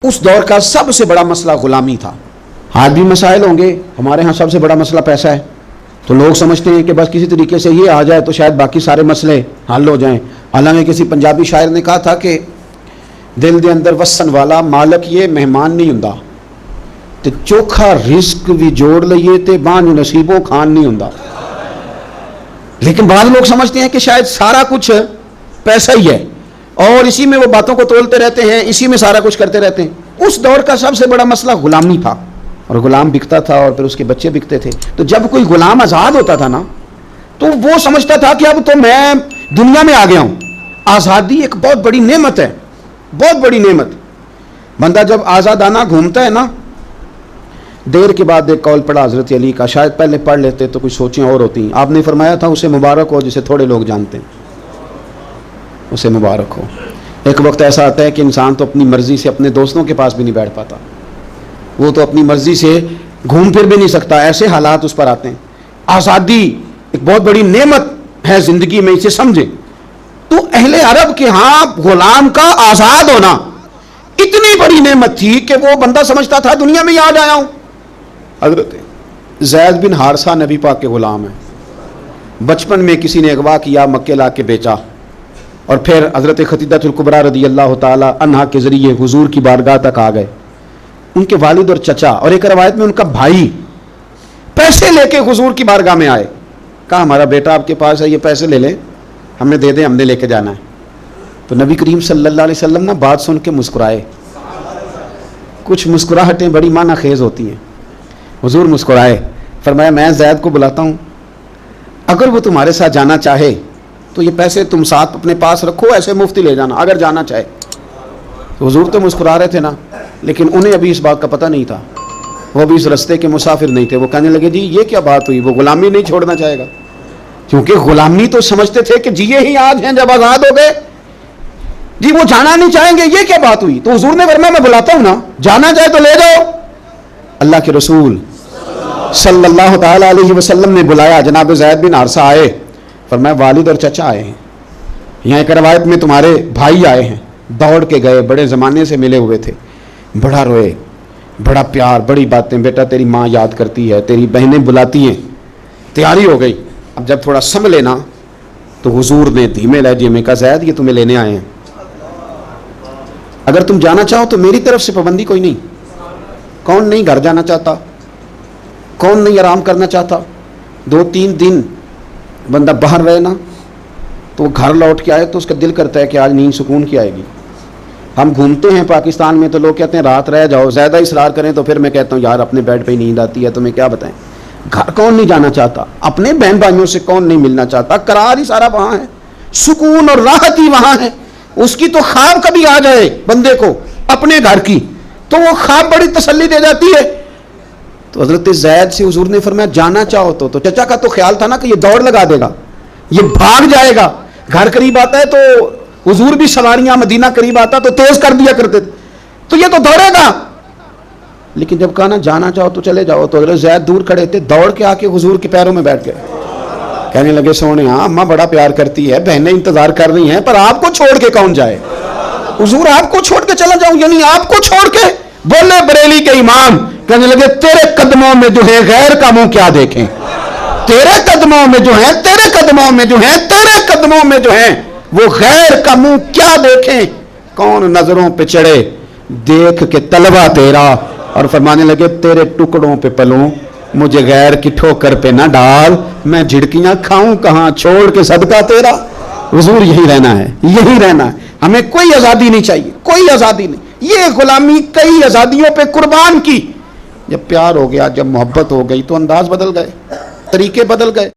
اس دور کا سب سے بڑا مسئلہ غلامی تھا۔ آج بھی مسائل ہوں گے، ہمارے ہاں سب سے بڑا مسئلہ پیسہ ہے، تو لوگ سمجھتے ہیں کہ بس کسی طریقے سے یہ آ جائے تو شاید باقی سارے مسئلے حل ہو جائیں۔ حالانکہ کسی پنجابی شاعر نے کہا تھا کہ دل دے اندر وسن والا مالک یہ مہمان نہیں ہوندا تے چوکھا رزق بھی جوڑ لئیے تے بانج نصیبوں کھان نہیں ہوندا۔ لیکن بعض لوگ سمجھتے ہیں کہ شاید سارا کچھ پیسہ ہی ہے اور اسی میں وہ باتوں کو تولتے رہتے ہیں، اسی میں سارا کچھ کرتے رہتے ہیں۔ اس دور کا سب سے بڑا مسئلہ غلامی تھا، اور غلام بکتا تھا اور پھر اس کے بچے بکتے تھے۔ تو جب کوئی غلام آزاد ہوتا تھا نا تو وہ سمجھتا تھا کہ اب تو میں دنیا میں آ گیا ہوں۔ آزادی ایک بہت بڑی نعمت ہے، بہت بڑی نعمت۔ بندہ جب آزادانہ گھومتا ہے نا، دیر کے بعد ایک قول پڑھا حضرت علی کا، شاید پہلے پڑھ لیتے تو کچھ سوچیں اور ہوتی۔ آپ نے فرمایا تھا اسے مبارک ہو جسے تھوڑے لوگ جانتے ہیں، اسے مبارک ہو۔ ایک وقت ایسا آتا ہے کہ انسان تو اپنی مرضی سے اپنے دوستوں کے پاس بھی نہیں بیٹھ پاتا، وہ تو اپنی مرضی سے گھوم پھر بھی نہیں سکتا، ایسے حالات اس پر آتے ہیں۔ آزادی ایک بہت بڑی نعمت ہے زندگی میں، اسے سمجھیں۔ تو اہل عرب کے ہاں غلام کا آزاد ہونا اتنی بڑی نعمت تھی کہ وہ بندہ سمجھتا تھا دنیا میں ہی آ جایا ہوں۔ حضرت زید بن حارثہ نبی پاک کے غلام ہیں، بچپن میں کسی نے اغوا کیا، مکے لا کے بیچا، اور پھر حضرت خدیجہ الکبریٰ رضی اللہ تعالی عنہا کے ذریعے حضور کی بارگاہ تک آ گئے۔ ان کے والد اور چچا اور ایک روایت میں ان کا بھائی پیسے لے کے حضور کی بارگاہ میں آئے، کہا ہمارا بیٹا آپ کے پاس ہے، یہ پیسے لے لیں، ہمیں دے دیں، ہم نے لے کے جانا ہے۔ تو نبی کریم صلی اللہ علیہ وسلم نے بات سن کے مسکرائے۔ کچھ مسکراہٹیں بڑی معنی خیز ہوتی ہیں۔ حضور مسکرائے، فرمایا میں زید کو بلاتا ہوں، اگر وہ تمہارے ساتھ جانا چاہے تو یہ پیسے تم ساتھ اپنے پاس رکھو، ایسے مفتی لے جانا اگر جانا چاہے۔ تو حضور تو مسکرا رہے تھے نا، لیکن انہیں ابھی اس بات کا پتہ نہیں تھا، وہ ابھی اس رستے کے مسافر نہیں تھے۔ وہ کہنے لگے جی یہ کیا بات ہوئی، وہ غلامی نہیں چھوڑنا چاہے گا؟ کیونکہ غلامی تو سمجھتے تھے کہ جیے ہی آج ہیں جب آزاد ہو گئے، جی وہ جانا نہیں چاہیں گے، یہ کیا بات ہوئی؟ تو حضور نے فرمایا میں بلاتا ہوں نا، جانا چاہے تو لے جاؤ۔ اللہ کے رسول صلی اللہ تعالی علیہ وسلم نے بلایا، جناب زید بن حارثہ آئے، فرمایا والد اور چچا آئے ہیں، یہاں ایک روایت میں تمہارے بھائی آئے ہیں۔ دوڑ کے گئے، بڑے زمانے سے ملے ہوئے تھے، بڑا روئے، بڑا پیار، بڑی باتیں، بیٹا تیری ماں یاد کرتی ہے، تیری بہنیں بلاتی ہیں، تیاری ہو گئی۔ اب جب تھوڑا سنبھلے نا تو حضور نے دھیمے لہجے میں کہا زید یہ تمہیں لینے آئے ہیں، اگر تم جانا چاہو تو میری طرف سے پابندی کوئی نہیں۔ کون نہیں گھر جانا چاہتا، کون نہیں آرام کرنا چاہتا؟ 2-3 دن بندہ باہر رہے نا تو وہ گھر لوٹ کے آئے تو اس کا دل کرتا ہے کہ آج نیند سکون کی آئے گی۔ ہم گھومتے ہیں پاکستان میں تو لوگ کہتے ہیں رات رہ جاؤ، زیادہ اصرار کریں تو پھر میں کہتا ہوں یار اپنے بیڈ پہ ہی نیند آتی ہے، تمہیں کیا بتائیں۔ گھر کون نہیں جانا چاہتا، اپنے بہن بھائیوں سے کون نہیں ملنا چاہتا؟ قرار ہی سارا وہاں ہے، سکون اور راحت ہی وہاں ہے۔ اس کی تو خواب کبھی آ جائے بندے کو اپنے گھر کی تو وہ خواب بڑی تسلی دے جاتی ہے۔ تو حضرت زید سے حضور نے فرمایا جانا چاہو تو چچا کا تو خیال تھا نا کہ یہ دوڑ لگا دے گا، یہ بھاگ جائے گا، گھر قریب آتا ہے تو حضور بھی سواریاں، مدینہ قریب آتا تو تیز کر دیا کرتے تھے، تو یہ تو دوڑے گا۔ لیکن جب کہا نا جانا چاہو تو چلے جاؤ، تو حضرت زید دور کھڑے تھے، دوڑ کے آ کے حضور کے پیروں میں بیٹھ گئے، کہنے لگے سونے ہاں اماں بڑا پیار کرتی ہے، بہنیں انتظار کر رہی ہیں، پر آپ کو چھوڑ کے کون جائے؟ حضور آپ کو چھوڑ کے چلا جاؤں، یعنی آپ کو چھوڑ کے؟ بولے بریلی کے امام، کہنے لگے تیرے قدموں میں جو ہے غیر کا منہ کیا دیکھیں، تیرے قدموں میں جو ہیں، تیرے قدموں میں جو ہیں، تیرے قدموں میں جو ہیں وہ غیر کا منہ کیا دیکھیں؟ کون نظروں پہ چڑھے دیکھ کے طلبہ تیرا، اور فرمانے لگے تیرے ٹکڑوں پہ پلوں، مجھے غیر کی ٹھوکر پہ نہ ڈال، میں جھڑکیاں کھاؤں کہاں چھوڑ کے صدقہ تیرا۔ حضور یہی رہنا ہے، یہی رہنا ہے، ہمیں کوئی آزادی نہیں چاہیے، کوئی آزادی نہیں۔ یہ غلامی کئی آزادیوں پہ قربان کی، جب پیار ہو گیا، جب محبت ہو گئی تو انداز بدل گئے، طریقے بدل گئے۔